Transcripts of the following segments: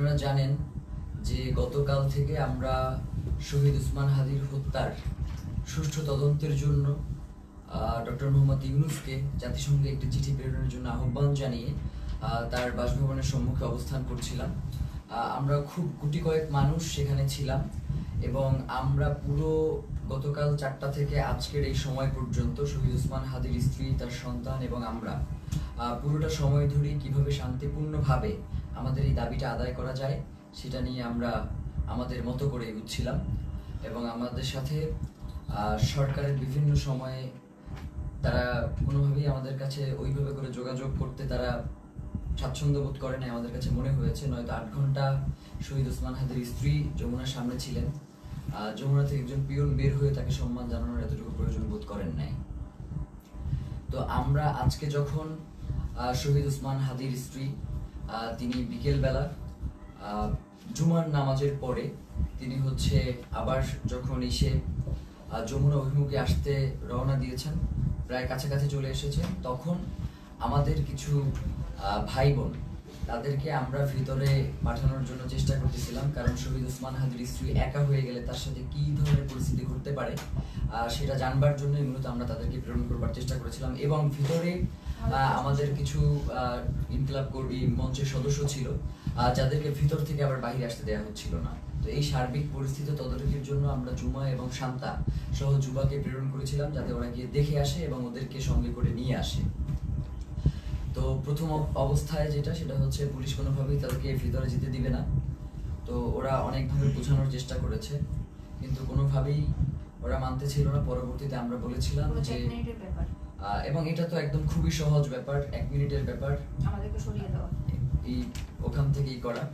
আপনারা জানেন যে গতকাল থেকে আমরা শহীদ উসমান হাদির হত্যার সুষ্ঠু তদন্তের জন্য ডক্টর মোহাম্মদ ইউনূসকে জাতিসংঘে একটি চিঠি প্রেরণের জন্য আহ্বান জানিয়ে তার বাসভবনের সম্মুখে অবস্থান করছিলাম। আমরা খুব গুটি কয়েক মানুষ সেখানে ছিলাম এবং আমরা পুরো গতকাল 4টা থেকে আজকের এই সময় পর্যন্ত শহীদ উসমান হাদির স্ত্রী, তার সন্তান এবং আমরা পুরোটা সময় ধরে কিভাবে শান্তিপূর্ণভাবে আমাদের এই দাবিটা আদায় করা যায় সেটা নিয়ে আমরা আমাদের মতো করে এগুচ্ছিলাম। এবং আমাদের সাথে সরকারের বিভিন্ন সময়ে তারা কোনোভাবেই আমাদের কাছে ওইভাবে করে যোগাযোগ করতে তারা স্বাচ্ছন্দ্য বোধ করে নাই আমাদের কাছে মনে হয়েছে। নয়তো 8 ঘন্টা শহীদ উসমান হাদির স্ত্রী যমুনার সামনে ছিলেন, যমুনা থেকে একজন পিয়ন বের হয়ে তাকে সম্মান জানানোর এতটুকু প্রয়োজন বোধ করেন নাই। তো আমরা আজকে যখন শহীদ উসমান হাদির স্ত্রী তিনি বিকেলবেলা জুমার নামাজের পরে তিনি আবার যখন এসে যমুনা অভিমুখে আসতে রওনা দিয়েছেন, প্রায় কাছাকাছি চলে এসেছে, তখন আমাদের কিছু ভাই বোন তাদেরকে আমরা ভিতরে পাঠানোর জন্য চেষ্টা করতেছিলাম, কারণ শহীদ উসমান হাদির স্ত্রী একা হয়ে গেলে তার সাথে কি ধরনের পরিস্থিতি ঘটতে পারে সেটা জানবার জন্য মূলত আমরা তাদেরকে প্রেরণ করবার চেষ্টা করেছিলাম। এবং ভিতরে আমাদের কিছু ইনকিলাব কর্মী মঞ্চের সদস্য ছিল যাদেরকে ভিতর থেকে আবার বাইরে আসতে দেওয়া হচ্ছিল না। তো এই সার্বিক পরিস্থিতি তদারকির জন্য আমরা জুমা এবং শান্তা সহ যুবাকে প্রেরণ করেছিলাম, যাতে ওরা গিয়ে দেখে আসে এবং ওদেরকে সঙ্গে করে নিয়ে আসে। তো প্রথম অবস্থায় সেটা হচ্ছে পুলিশ কোনোভাবেই তাদেরকে ভিতরে যেতে দিবে না। তো ওরা অনেকভাবে বোঝানোর চেষ্টা করেছে, কিন্তু কোনোভাবেই ওরা মানতে ছিল না। পরবর্তীতে আমরা বলেছিলাম যে এবং এটা তো একদম খুবই সহজ ব্যাপার, 1 মিনিটের ব্যাপার, আমাদেরকে সরিয়ে দেওয়া, এই ওখান থেকেই করা।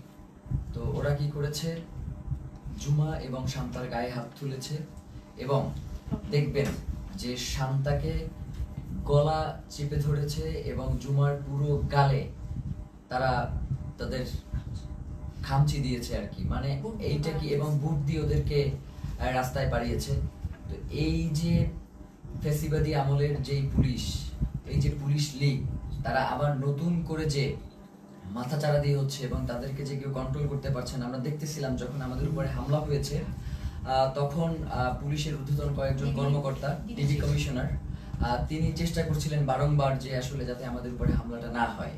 তো ওরা কি করেছে, জুমা এবং শান্তার গায়ে হাত তুলেছে এবং দেখবেন যে শান্তাকে গলা চেপে ধরেছে এবং জুমার পুরো গালে তারা তাদের খামচি দিয়েছে আর কি, মানে এইটা কি, এবং বুট দিয়ে ওদেরকে রাস্তায় পাঠিয়েছে। তো এই যে ফ্যাসিবাদী আমলের যেই পুলিশ, এই যে পুলিশ লীগ, তারা আবার নতুন করে যে মাথাচাড়া দিয়ে হচ্ছে এবং তাদেরকে যে কেউ কন্ট্রোল করতে পারছে না। আমরা দেখতেছিলাম যখন আমাদের উপরে হামলা হয়েছে তখন পুলিশের ঊর্ধ্বতন কয়েকজন কর্মকর্তা, ডিবি কমিশনার, তিনি চেষ্টা করছিলেন বারংবার যে আসলে যাতে আমাদের উপরে হামলাটা না হয়,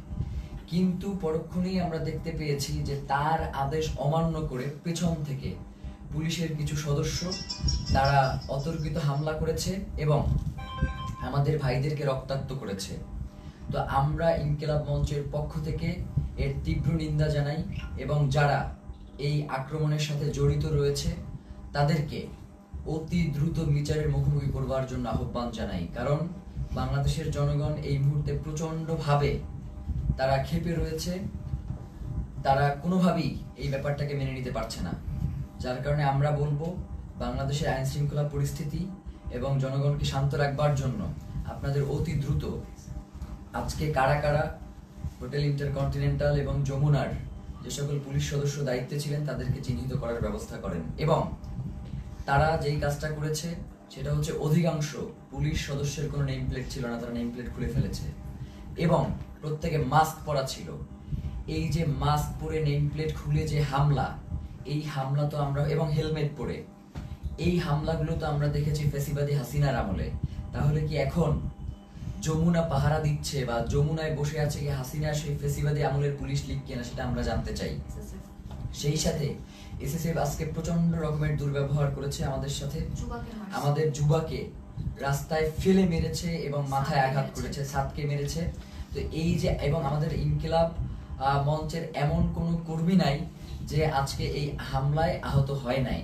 কিন্তু পরক্ষণেই আমরা দেখতে পেয়েছি যে তার আদেশ অমান্য করে পেছন থেকে পুলিশের কিছু সদস্য তারা অতর্কিত হামলা করেছে এবং আমাদের ভাইদেরকে রক্তাক্ত করেছে। তো আমরা ইনকিলাব মঞ্চের পক্ষ থেকে এর তীব্র নিন্দা জানাই এবং যারা এই আক্রমণের সাথে জড়িত রয়েছে তাদেরকে অতি দ্রুত বিচারের মুখোমুখি করবার জন্য আহ্বান জানাই। কারণ বাংলাদেশের জনগণ এই মুহূর্তে প্রচন্ডভাবে তারা ক্ষেপে রয়েছে, তারা কোনোভাবেই এই ব্যাপারটাকে মেনে নিতে পারছে না। যার কারণে আমরা বলবো, বাংলাদেশের আইন শৃঙ্খলা পরিস্থিতি এবং জনগণকে শান্ত রাখবার জন্য আপনাদের অতি দ্রুত আজকে কারা কারা হোটেল ইন্টারকন্টিনেন্টাল এবং যমুনার যে সকল পুলিশ সদস্য দায়িত্বে ছিলেন তাদেরকে চিহ্নিত করার ব্যবস্থা করেন। এবং তারা যেই কাজটা করেছে সেটা হচ্ছে, অধিকাংশ পুলিশ সদস্যের কোনো নেম প্লেট ছিল না, তারা নেম প্লেট খুলে ফেলেছে এবং প্রত্যেকে মাস্ক পরা ছিল। এই যে মাস্ক পরে নেম প্লেট খুলে যে হামলা, এই হামলা তো আমরা, এবং হেলমেট পরে এই হামলাগুলো তো আমরা দেখেছি ফ্যাসিবাদী হাসিনার আমলে। তাহলে কি এখন যমুনা পাহারা দিচ্ছে বা যমুনায় বসে আছে কি হাসিনা সেই ফ্যাসিবাদী আমলের পুলিশ লীগ কিনা, সেটা আমরা জানতে চাই। সেই সাথে এসএসএফ আজকে প্রচন্ড রকমের দুর্ব্যবহার করেছে আমাদের সাথে, আমাদের যুবাকে রাস্তায় ফেলে মেরেছে এবং মাথায় আঘাত করেছে, ছাদকে মেরেছে। তো এই যে, এবং আমাদের ইনকিলাব মঞ্চের এমন কোনো কর্মী নাই যে আজকে এই হামলায় আহত হয় নাই।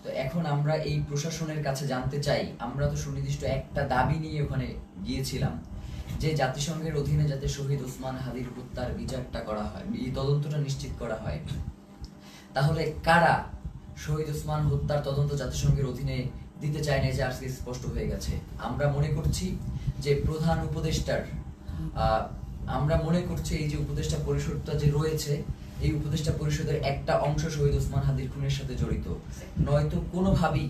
তো এখন আমরা এই প্রশাসনের কাছে জানতে চাই, আমরা তো সুনির্দিষ্ট একটা দাবি নিয়ে ওখানে গিয়েছিলাম যে জাতিসংঘের অধীনে যাতে শহীদ উসমান হাদির হত্যার বিচারটা করা হয়, এই তদন্তটা নিশ্চিত করা হয়। তাহলে কারা শহীদ উসমান হত্যার তদন্ত জাতিসংঘের অধীনে দিতে চায় না, যে আজকে স্পষ্ট হয়ে গেছে। আমরা মনে করছি যে প্রধান উপদেষ্টার, আমরা মনে করছি এই যে উপদেষ্টা পরিষদটা যে রয়েছে, এই উপদেষ্টা পরিষদের একটা অংশ শহীদ উসমান হাদির খুনের সাথে জড়িত, নয়তো কোনোভাবেই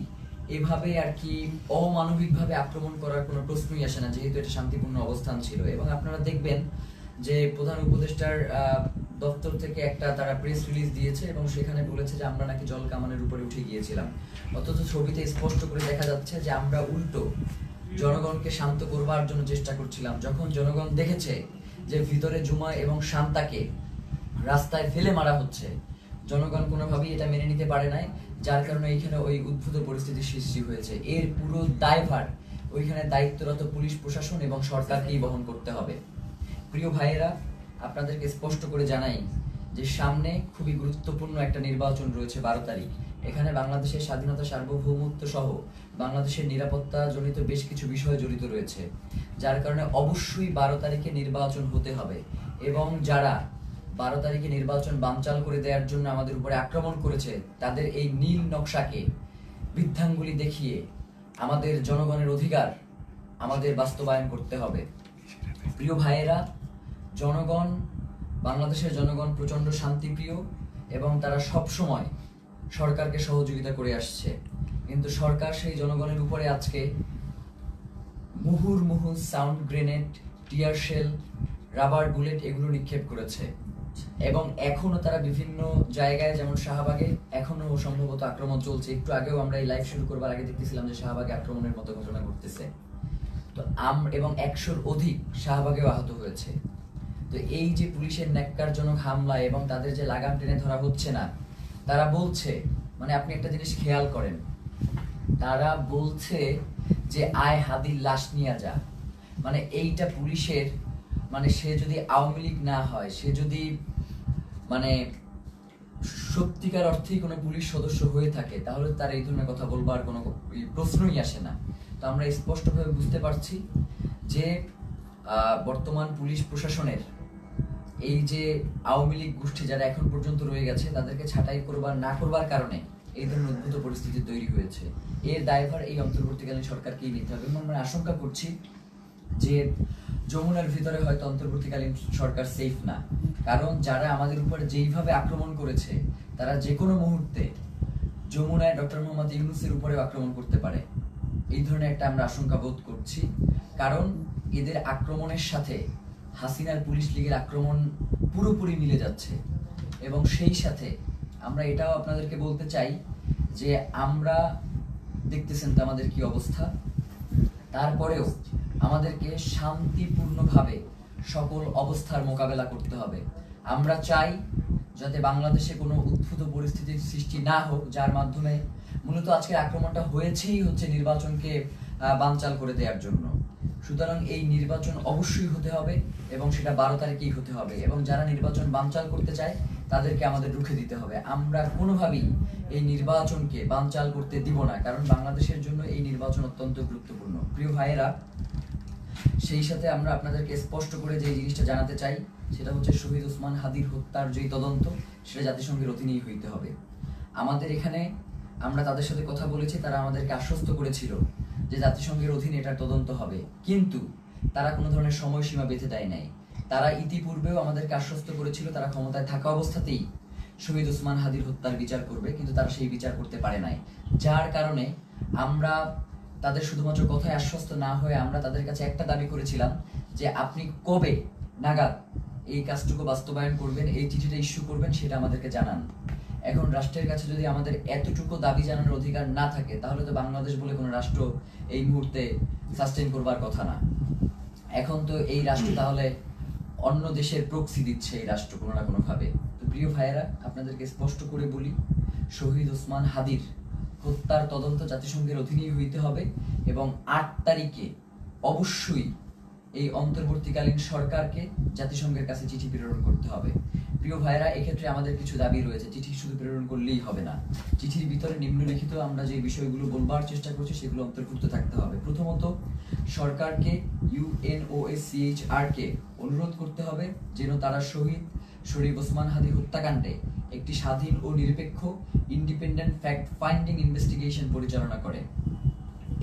এভাবে আর কি অমানবিকভাবে আক্রমণ করার কোনো প্রশ্নই আসে না, যেহেতু এটা শান্তিপূর্ণ অবস্থান ছিল। এবং আপনারা দেখবেন যে প্রধান উপদেষ্টার দপ্তর থেকে একটা তারা প্রেস রিলিজ দিয়েছে এবং সেখানে বলেছে যে আমরা নাকি জল কামানের উপরে উঠে গিয়েছিলাম, অথচ ছবিতে স্পষ্ট করে দেখা যাচ্ছে যে আমরা উল্টো জনগণকে শান্ত করবার জন্য চেষ্টা করছিলাম। যখন জনগণ দেখেছে যে ভিতরে জুমা এবং শান্তাকে রাস্তায় ফেলে মারা হচ্ছে, জনগণ কোনোভাবেই এটা মেনে নিতে পারে নাই, যার কারণে এইখানে ওই উদ্ভূত পরিস্থিতির সৃষ্টি হয়েছে। এর পুরো দায়ভার ওইখানে দায়িত্বরত পুলিশ প্রশাসন এবং সরকারকেই বহন করতে হবে। প্রিয় ভাইয়েরা, আপনাদেরকে স্পষ্ট করে জানাই যে সামনে খুবই গুরুত্বপূর্ণ একটা নির্বাচন রয়েছে 12 তারিখ। এখানে বাংলাদেশের স্বাধীনতা, সার্বভৌমত্ব সহ বাংলাদেশের নিরাপত্তা জনিত বেশ কিছু বিষয় জড়িত রয়েছে, যার কারণে অবশ্যই 12 তারিখে নির্বাচন হতে হবে। এবং যারা 12 তারিখে নির্বাচন বানচাল করে দেওয়ার জন্য আমাদের উপরে আক্রমণ করেছে, তাদের এই নীল নকশাকে বৃদ্ধাঙ্গুলি দেখিয়ে আমাদের জনগণের অধিকার আমাদের বাস্তবায়ন করতে হবে। প্রিয় ভাইয়েরা, জনগণ, বাংলাদেশের জনগণ প্রচন্ড শান্তিপ্রিয় এবং তারা সব সময় সরকারকে সহযোগিতা করে আসছে, কিন্তু সরকার সেই জনগণের উপরে আজকে মুহুর্মুহু sound grenade, tear shell, rubber bullet এগুলো নিক্ষেপ করেছে। এবং এখনো তারা বিভিন্ন জায়গায়, যেমন শাহবাগে এখনো সম্ভবত আক্রমণ চলছে। একটু আগেও আমরা এই লাইভ শুরু করবার আগে দেখতেছিলাম যে শাহবাগে আক্রমণের মতো ঘটনা ঘটতেছে। তো এবং 100-র অধিক শাহবাগেও আহত হয়েছে। তো এই যে পুলিশের ন্যাক্কারজনক হামলা এবং তাদের যে লাগাম টেনে ধরা হচ্ছে না, তারা বলছে, মানে আপনি একটা জিনিস খেয়াল করেন, তারা বলছে যে আয় হাদির লাশ নিয়ে যা। মানে এইটা পুলিশের, মানে সে যদি আওয়ামী লীগ না হয়, সে যদি মানে সত্যিকার অর্থেই কোনো পুলিশ সদস্য হয়ে থাকে, তাহলে তার এই ধরনের কথা বলবার কোনো প্রশ্নই আসে না। তো আমরা স্পষ্টভাবে বুঝতে পারছি যে বর্তমান পুলিশ প্রশাসনের এই যে আওয়ামী লীগ গোষ্ঠী যারা এখন পর্যন্ত রয়ে গেছে, তাদেরকে ছাঁটাই করবার না করবার কারণে এই ধরনের উদ্ভূত পরিস্থিতি তৈরি হয়েছে। এর দায়ভার এই অন্তর্বর্তীকালীন সরকারকেই নিতে হবে। এবং আমরা আশঙ্কা করছি যে যমুনার ভিতরে হয়তো অন্তর্বর্তীকালীন সরকার সেফ না, কারণ যারা আমাদের উপরে যেইভাবে আক্রমণ করেছে, তারা যে কোনো মুহূর্তে যমুনায় ডক্টর মোহাম্মদ ইউনূসের উপরেও আক্রমণ করতে পারে। এই ধরনের একটা আমরা আশঙ্কা বোধ করছি, কারণ এদের আক্রমণের সাথে হাসিনার পুলিশ লীগের আক্রমণ পুরোপুরি মিলে যাচ্ছে। এবং সেই সাথে আমরা এটাও আপনাদেরকে বলতে চাই যে আমরা দেখতেছেন তো আমাদের কি অবস্থা, তারপরেও আমাদেরকে শান্তিপূর্ণভাবে সকল অবস্থার মোকাবেলা করতে হবে। আমরা চাই যাতে বাংলাদেশে কোনো উদ্ভূত পরিস্থিতির সৃষ্টি না হোক, যার মাধ্যমে মূলত আজকের আক্রমণটা হয়েছেই হচ্ছে নির্বাচনকে বানচাল করে দেওয়ার জন্য। সুতরাং এই নির্বাচন অবশ্যই হতে হবে এবং সেটা 12 তারিখেই হতে হবে। এবং যারা নির্বাচন বানচাল করতে চায় তাদেরকে আমাদের রুখে দিতে হবে। আমরা কোনোভাবেই এই নির্বাচনকে বানচাল করতে দিব না, কারণ বাংলাদেশের জন্য এই নির্বাচন অত্যন্ত গুরুত্বপূর্ণ। প্রিয় ভাইয়েরা, সেই সাথে আমরা আপনাদেরকে স্পষ্ট করে যে জিনিসটা জানাতে চাই, সেটা হচ্ছে শহীদ ওসমান হাদির হত্যার যে তদন্ত, সেটা জাতিসংঘের অধীনেই হইতে হবে। আমাদের এখানে আমরা তাদের সাথে কথা বলেছি, তারা আমাদেরকে আশ্বস্ত করেছিল যে জাতিসংঘের অধীনে এটার তদন্ত হবে, কিন্তু তারা কোনো ধরনের সময়সীমা বেঁধে দেয় নাই। তারা ইতিপূর্বেও আমাদেরকে আশ্বস্ত করেছিল তারা ক্ষমতায় থাকা অবস্থাতেই শহীদ ওসমান হাদির হত্যার বিচার করবে, কিন্তু তারা সেই বিচার করতে পারে নাই। যার কারণে আমরা তাদের শুধুমাত্র কথায় আশ্বস্ত না হয়ে আমরা তাদের কাছে একটা দাবি করেছিলাম যে আপনি কবে নাগাদ এই কাজটুকু বাস্তবায়ন করবেন, এই চিঠিটা ইস্যু করবেন, সেটা আমাদেরকে জানান। এখন রাষ্ট্রের কাছে যদি আমাদের এতটুকু দাবি জানানোর অধিকার না থাকে, তাহলে তো বাংলাদেশ বলে কোনো রাষ্ট্র এই মুহূর্তে সাস্টেইন করবার কথা না। এখন তো এই রাষ্ট্র তাহলে অন্য দেশের প্রক্সি দিচ্ছে এই রাষ্ট্র কোনো না কোনো ভাবে। তো প্রিয় ভাইয়েরা, আপনাদেরকে স্পষ্ট করে বলি, শহীদ ওসমান হাদির হত্যার তদন্ত জাতিসংঘের অধীনেই হইতে হবে এবং 8 তারিখে অবশ্যই এই অন্তর্বর্তীকালীন সরকারকে জাতিসংঘের কাছে চিঠি প্রেরণ করতে হবে। প্রিয় ভাইরা, এক্ষেত্রে আমাদের কিছু দাবি রয়েছে। চিঠি শুধু প্রেরণ করলেই হবে না, চিঠির ভিতরে নিম্নলিখিত আমরা যে বিষয়গুলো বলবার চেষ্টা করছি সেগুলো অন্তর্ভুক্ত থাকতে হবে। প্রথমত, সরকারকে UNOHCHR কে অনুরোধ করতে হবে যেন তারা শহীদ শরীফ ওসমান হাদি হত্যাকাণ্ডে একটি স্বাধীন ও নিরপেক্ষ ইন্ডিপেন্ডেন্ট ফ্যাক্ট ফাইন্ডিং ইনভেস্টিগেশন পরিচালনা করে।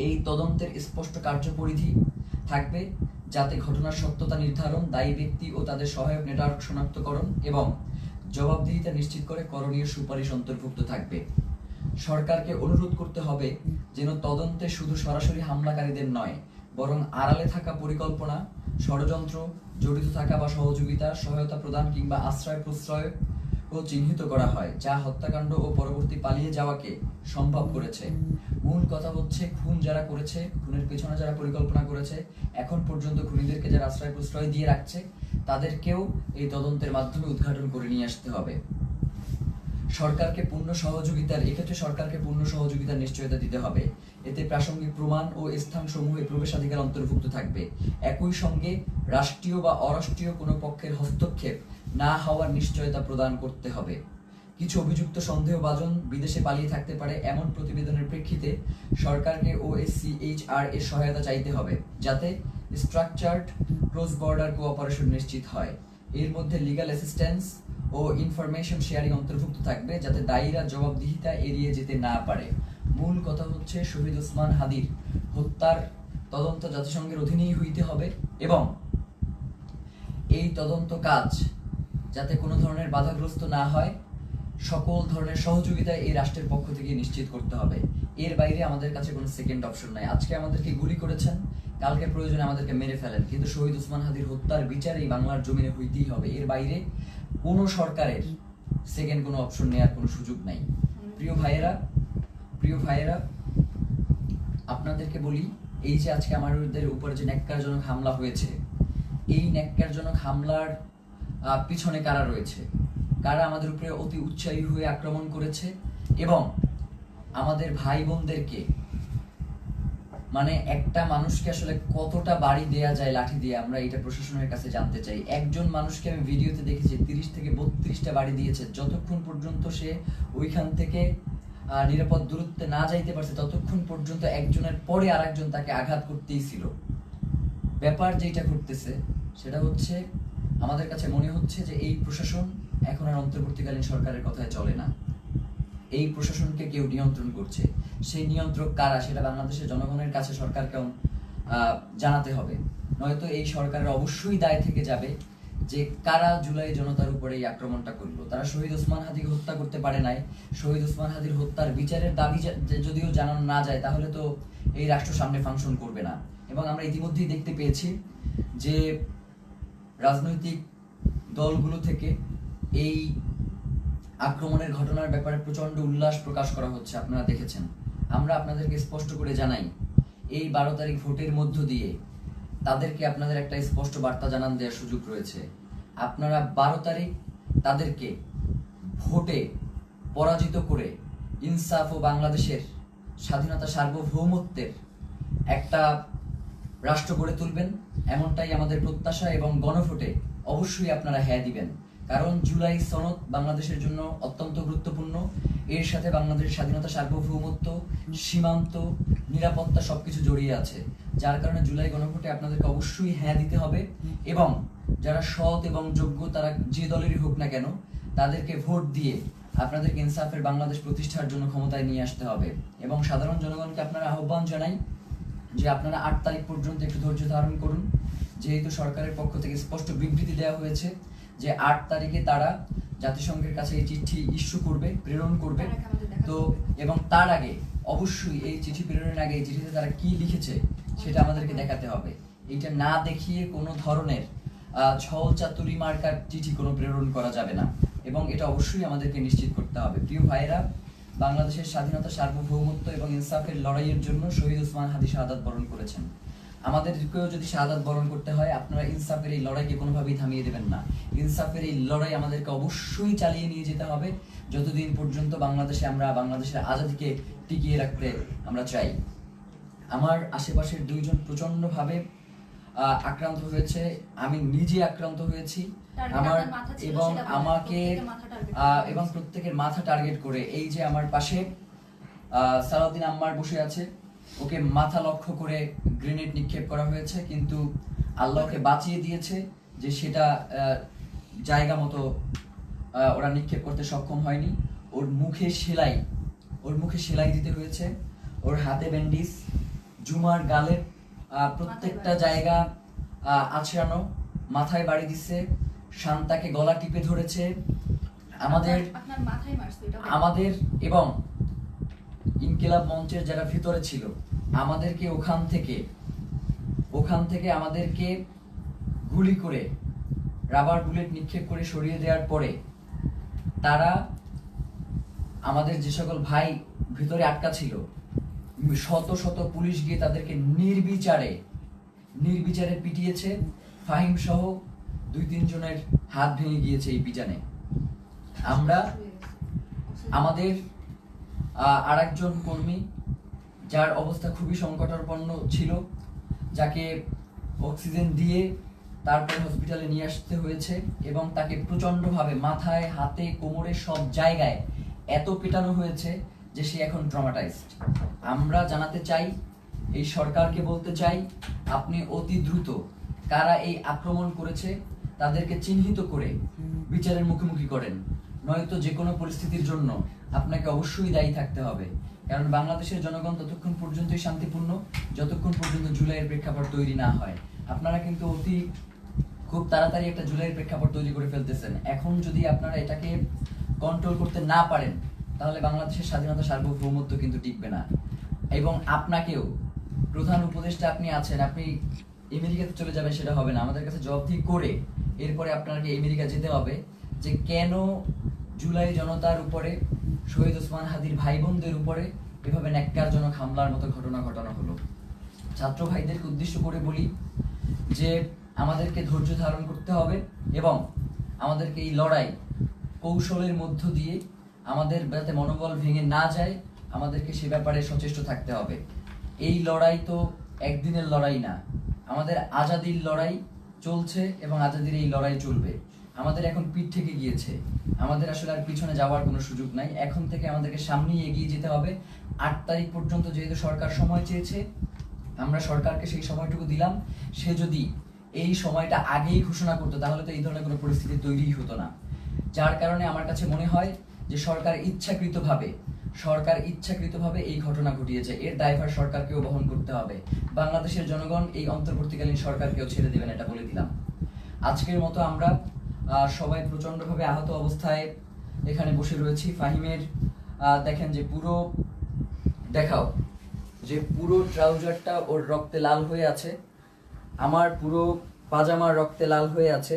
এই তদন্তের স্পষ্ট কার্যপরিধি থাকবে যাতে ঘটনার সত্যতা নির্ধারণ, দায়ী ব্যক্তি ও তাদের সহায়ক নেটওয়ার্ক শনাক্তকরণ এবং জবাবদিহিতা নিশ্চিত করে করণীয় সুপারিশ অন্তর্ভুক্ত থাকবে। সরকারকে অনুরোধ করতে হবে যেন তদন্তে শুধু সরাসরি হামলাকারীদের নয়, বরং আড়ালে থাকা পরিকল্পনা, ষড়যন্ত্র, জড়িত থাকা বা সহযোগিতা, সহায়তা প্রদান কিংবা আশ্রয় প্রশ্রয় ও চিহ্নিত করা হয়, যা হত্যাকাণ্ড ও পরবর্তী পালিয়ে যাওয়াকে সম্ভব করেছে। মূল কথা হচ্ছে, খুন যারা করেছে, খুনের পেছনে যারা পরিকল্পনা করেছে, এখন পর্যন্ত খুনিদেরকে যারা আশ্রয় প্রশ্রয় দিয়ে রাখছে, তাদেরকেও এই তদন্তের মাধ্যমে উদ্ঘাটন করে নিয়ে আসতে হবে। এক্ষেত্রে সরকারকে পূর্ণ সহযোগিতার নিশ্চয়তা দিতে হবে। এতে প্রাসঙ্গিক প্রমাণ ও স্থানসমূহে প্রবেশাধিকার অন্তর্ভুক্ত থাকবে। একই সঙ্গে রাষ্ট্রীয় বা অরাষ্ট্রীয় কোনো পক্ষের হস্তক্ষেপ না হওয়ার নিশ্চয়তা প্রদান করতে হবে। কিছু অভিযুক্ত সন্দেহভাজন বিদেশে পালিয়ে থাকতে পারে এমন প্রতিবেদনের প্রেক্ষিতে সরকারকে OSCHR এর সহায়তা চাইতে হবে, যাতে স্ট্রাকচার্ড ক্রস বর্ডার কোঅপারেশন নিশ্চিত হয়। এর মধ্যে লিগ্যাল অ্যাসিস্ট্যান্স ও ইনফরমেশন শেয়ারিং অন্তর্ভুক্ত থাকবে, যাতে দায়ীরা জবাবদিহিতা এড়িয়ে যেতে না পারে। মূল কথা হচ্ছে, শহীদ ওসমান হাদির হত্যার তদন্ত জাতিসংঘের অধীনেই হইতে হবে এবং এই তদন্ত কাজ যাতে কোনো ধরনের বাধাগ্রস্ত না হয়, সকল ধরনের সহযোগিতা এই রাষ্ট্রের পক্ষ থেকে নিশ্চিত করতে হবে। এর বাইরে আমাদের কাছে কোনো সেকেন্ড অপশন নাই। আজকে আমাদেরকে গুলি করেছেন, কালকে প্রয়োজনে আমাদেরকে মেরে ফেলেন, কিন্তু শহীদ ওসমান হাদির হত্যার বিচার এই বাংলার জমিনে হইতেই হবে। এর বাইরে কোনো সরকারের সেকেন্ড কোনো অপশন নেওয়ার কোনো সুযোগ নাই। প্রিয় ভাইয়েরা, আপনাদেরকে বলি, এই যে আজকে আমাদের উপরে যে ন্যাক্কারজনক হামলা হয়েছে, এই ন্যাক্কারজনক হামলার পিছনে কারা রয়েছে, কারা আমাদের উপরে অতি উৎসাহী হয়ে আক্রমণ করেছে এবং আমাদের ভাই বোনদেরকে, মানে একটা মানুষকে আসলে কতটা বাড়ি দেয়া যায় লাঠি দিয়ে, আমরা এটা প্রশাসনের কাছে জানতে চাই। একজন মানুষকে আমি ভিডিওতে দেখেছি 30 থেকে 32টা বাড়ি দিয়েছে, যতক্ষণ পর্যন্ত সে ওইখান থেকে নিরাপদ দূরত্বে না যাইতে পারছে ততক্ষণ পর্যন্ত একজনের পরে আরেকজন তাকে আঘাত করতেই ছিল। ব্যাপার যেটা ঘটতেছে সেটা হচ্ছে, আমাদের কাছে মনে হচ্ছে যে এই প্রশাসন এখন আর অন্তর্বর্তীকালীন সরকারের কথায় চলে না। এই প্রশাসনকে কেউ নিয়ন্ত্রণ করছে। সেই নিয়ন্ত্রক কারা সেটা বাংলাদেশের জনগণের কাছে সরকারকে জানাতে হবে, নয়তো এই সরকারের অবশ্যই দায় থেকে যাবে যে কারা জুলাই জনতার উপরে এই আক্রমণটা করলো। তারা শহীদ ওসমান হাদিকে হত্যা করতে পারে নাই। শহীদ ওসমান হাদির হত্যার বিচারের দাবি যদিও জানানো না যায়, তাহলে তো এই রাষ্ট্র সামনে ফাংশন করবে না। এবং আমরা ইতিমধ্যেই দেখতে পেয়েছি যে রাজনৈতিক দলগুলো থেকে এই আক্রমণের ঘটনার ব্যাপারে প্রচন্ড উল্লাস প্রকাশ করা হচ্ছে, আপনারা দেখেছেন। আমরা আপনাদেরকে স্পষ্ট করে জানাই, এই 12 তারিখ ভোটের মধ্য দিয়ে তাদেরকে আপনাদের একটা স্পষ্ট বার্তা জানান দেওয়ার সুযোগ রয়েছে। আপনারা 12 তারিখ তাদেরকে ভোটে পরাজিত করে ইনসাফ ও বাংলাদেশের স্বাধীনতা সার্বভৌমত্বের একটা রাষ্ট্র গড়ে তুলবেন, এমনটাই আমাদের প্রত্যাশা। এবং গণভোটে অবশ্যই আপনারা হ্যাঁ দিবেন, কারণ জুলাই সনদ বাংলাদেশের জন্য অত্যন্ত গুরুত্বপূর্ণ। এর সাথে বাংলাদেশের স্বাধীনতা সার্বভৌমত্ব, সীমান্ত, নিরাপত্তা সবকিছু জড়িয়ে আছে। যার কারণে জুলাই গণভোটে আপনাদেরকে অবশ্যই হ্যাঁ দিতে হবে এবং যারা সৎ এবং যোগ্য, তারা যে দলেরই হোক না কেন, তাদেরকে ভোট দিয়ে আপনাদেরকে ইনসাফের বাংলাদেশ প্রতিষ্ঠার জন্য ক্ষমতায় নিয়ে আসতে হবে। এবং সাধারণ জনগণকে আপনারা আহ্বান জানাই যে আপনারা 8 তারিখ পর্যন্ত একটু ধৈর্য ধারণ করুন, যেহেতু সরকারের পক্ষ থেকে স্পষ্ট বিবৃতি দেওয়া হয়েছে যে 8 তারিখে তারা জাতিসংঘের কাছে এই চিঠি ইস্যু করবে, প্রেরণ করবে। তো এবং তার আগে অবশ্যই এই চিঠি প্রেরণের আগে এই চিঠিতে তারা কি লিখেছে সেটা আমাদেরকে দেখাতে হবে। এইটা না দেখিয়ে কোনো ধরনের ছল চাতুরি মার্কার চিঠি কোনো প্রেরণ করা যাবে না এবং এটা অবশ্যই আমাদেরকে নিশ্চিত করতে হবে। প্রিয় ভাইয়েরা, বাংলাদেশের স্বাধীনতা সার্বভৌমত্ব এবং ইনসাফের লড়াইয়ের জন্য শহীদ ওসমান হাদি শাহাদাত বরণ করেছেন। আমাদেরকেও যদি শাহাদাত বরণ করতে হয়, আপনারা ইনসাফের এই লড়াইকে কোনোভাবেই থামিয়ে দেবেন না। ইনসাফের এই লড়াই আমাদেরকে অবশ্যই চালিয়ে নিয়ে যেতে হবে যতদিন পর্যন্ত বাংলাদেশে আমরা বাংলাদেশের আজাদীকে টিকিয়ে রাখতে আমরা চাই। আমার আশেপাশের 2 জন প্রচন্ডভাবে আক্রান্ত হয়েছে, আমি নিজে আক্রান্ত হয়েছি। আমার এবং আমাকে এবং প্রত্যেকের মাথা টার্গেট করে, এই যে আমার পাশে সালাউদ্দিন আম্মার বসে আছে, ওকে মাথা লক্ষ্য করে গ্রেনেড নিক্ষেপ করা হয়েছে, কিন্তু আল্লাহকে বাঁচিয়ে দিয়েছে যে সেটা জায়গা মতো ওরা নিক্ষেপ করতে সক্ষম হয়নি। ওর মুখে সেলাই দিতে হয়েছে, ওর হাতে ব্যান্ডিজ, জুমার গালের প্রত্যেকটা জায়গা আছড়ানো, মাথায় বাড়ি দিচ্ছে, শান্তাকে গলা টিপে ধরেছে। আমাদের এবং ইনকিলাব মঞ্চের যারা ভিতরে ছিল, আমাদেরকে ওখান থেকে ওখান থেকে আমাদেরকে গুলি করে রাবার বুলেট নিক্ষেপ করে সরিয়ে দেওয়ার পরে তারা আমাদের যে সকল ভাই ভিতরে আটকা ছিল, শত শত পুলিশ গিয়ে তাদেরকে নির্বিচারে পিটিয়েছে। ফাহিম সহ 2-3 জনের হাত ভেঙে গিয়েছে এই পিটানে। আমরা আমাদের আরেকজন কর্মী যার অবস্থা খুবই সংকটাপন্ন ছিল, যাকে অক্সিজেন দিয়ে তারপর হসপিটালে নিয়ে আসতে হয়েছে এবং তাকে প্রচন্ডভাবে মাথায়, হাতে, কোমরে সব জায়গায় এত পেটানো হয়েছে যে সে এখন ট্রমাটাইজড। আমরা জানাতে চাই, এই সরকারকে বলতে চাই, আপনি অতি দ্রুত কারা এই আক্রমণ করেছে তাদেরকে চিহ্নিত করে বিচারের মুখোমুখি করেন, নয়তো যে কোনো পরিস্থিতির জন্য আপনাকে অবশ্যই দায়ী থাকতে হবে। কারণ বাংলাদেশের জনগণ ততক্ষণ পর্যন্তই শান্তিপূর্ণ যতক্ষণ পর্যন্ত জুলাইয়ের প্রেক্ষাপট তৈরি না হয়। আপনারা কিন্তু খুব তাড়াতাড়ি একটা জুলাইয়ের প্রেক্ষাপট তৈরি করে ফেলতেছেন। এখন যদি আপনারা এটাকে কন্ট্রোল করতে না পারেন তাহলে বাংলাদেশের স্বাধীনতা, সার্বভৌমত্ব কিন্তু টিকবে না। এবং আপনাকেও, প্রধান উপদেষ্টা আপনি আছেন, আপনি আমেরিকাতে চলে যাবেন সেটা হবে না। আমাদের কাছে জবাবদিহি করে এরপরে আপনাকে আমেরিকা যেতে হবে যে কেন জুলাই জনতার উপরে, শহীদ ওসমান হাদির ভাই বোনদের উপরে এভাবে ন্যাক্কারজনক হামলার মতো ঘটনা ঘটানো হলো। ছাত্র ভাইদেরকে উদ্দেশ্য করে বলি যে আমাদেরকে ধৈর্য ধারণ করতে হবে এবং আমাদেরকে এই লড়াই কৌশলের মধ্য দিয়ে আমাদের যাতে মনোবল ভেঙে না যায়, আমাদেরকে সে ব্যাপারে সচেষ্ট থাকতে হবে। এই লড়াই তো একদিনের লড়াই না, আমাদের আজাদির লড়াই চলছে এবং আজাদির এই লড়াই চলবে। আমাদের এখন পিঠ থেকে গিয়েছে, আমাদের আসলে আর পিছনে যাওয়ার কোনো সুযোগ নাই। এখন থেকে আমাদেরকে সামনেই এগিয়ে যেতে হবে। 8 তারিখ পর্যন্ত যেহেতু সরকার সময় চেয়েছে, আমরা সরকারকে সেই সময়টুকু দিলাম। সে যদি এই সময়টা আগেই ঘোষণা করতো তাহলে তো এই ধরনের কোনো পরিস্থিতি তৈরিই হতো না। যার কারণে আমার কাছে মনে হয় যে সরকার ইচ্ছাকৃতভাবে এই ঘটনা ঘটিয়েছে। এর দায়ভার সরকারকেও বহন করতে হবে। বাংলাদেশের জনগণ এই অন্তর্বর্তীকালীন সরকারকেও ছেড়ে দেবেন, এটা বলে দিলাম। আজকের মতো আমরা সবাই প্রচন্ডভাবে আহত অবস্থায় এখানে বসে রয়েছি। ফাহিমের দেখেন যে পুরো ট্রাউজারটা ওর রক্তে লাল হয়ে আছে, আমার পুরো পাজামার রক্তে লাল হয়ে আছে,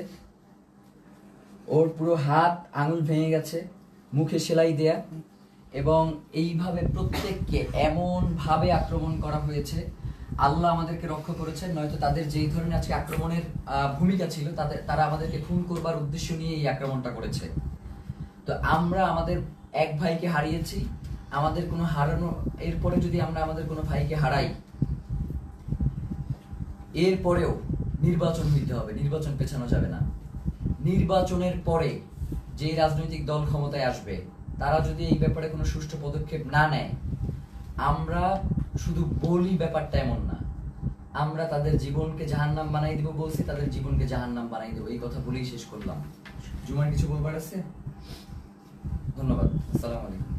ওর পুরো হাত আঙুল ভেঙে গেছে, মুখে সেলাই দেয়া, এবং এইভাবে প্রত্যেককে এমন ভাবে আক্রমণ করা হয়েছে। আল্লাহ আমাদেরকে রক্ষা করেছেন, নয়তো তাদের যেই ধরনের আজকে আক্রমণের ভূমিকা ছিল তারা আমাদেরকে খুন করবার উদ্দেশ্য নিয়ে এই আক্রমণটা করেছে। তো আমরা আমাদের এক ভাইকে হারিয়েছি, আমাদের কোনো এরপরে যদি আমরা আমাদের কোনো ভাইকে হারাই, এরপরেও নির্বাচন হইতে হবে, নির্বাচন পেছানো যাবে না। নির্বাচনের পরে যে রাজনৈতিক দল ক্ষমতায় আসবে তারা যদি এই ব্যাপারে কোনো সুষ্ঠু পদক্ষেপ না নেয়, আমরা শুধু বলি ব্যাপারটা এমন না, আমরা তাদের জীবনকে জাহান্নাম বানাই দিব বলছি, তাদের জীবনকে জাহান্নাম বানাই দেবো, এই কথা বলেই শেষ করলাম। জুমার কিছু বলবার আছে? ধন্যবাদ। আসসালামু আলাইকুম।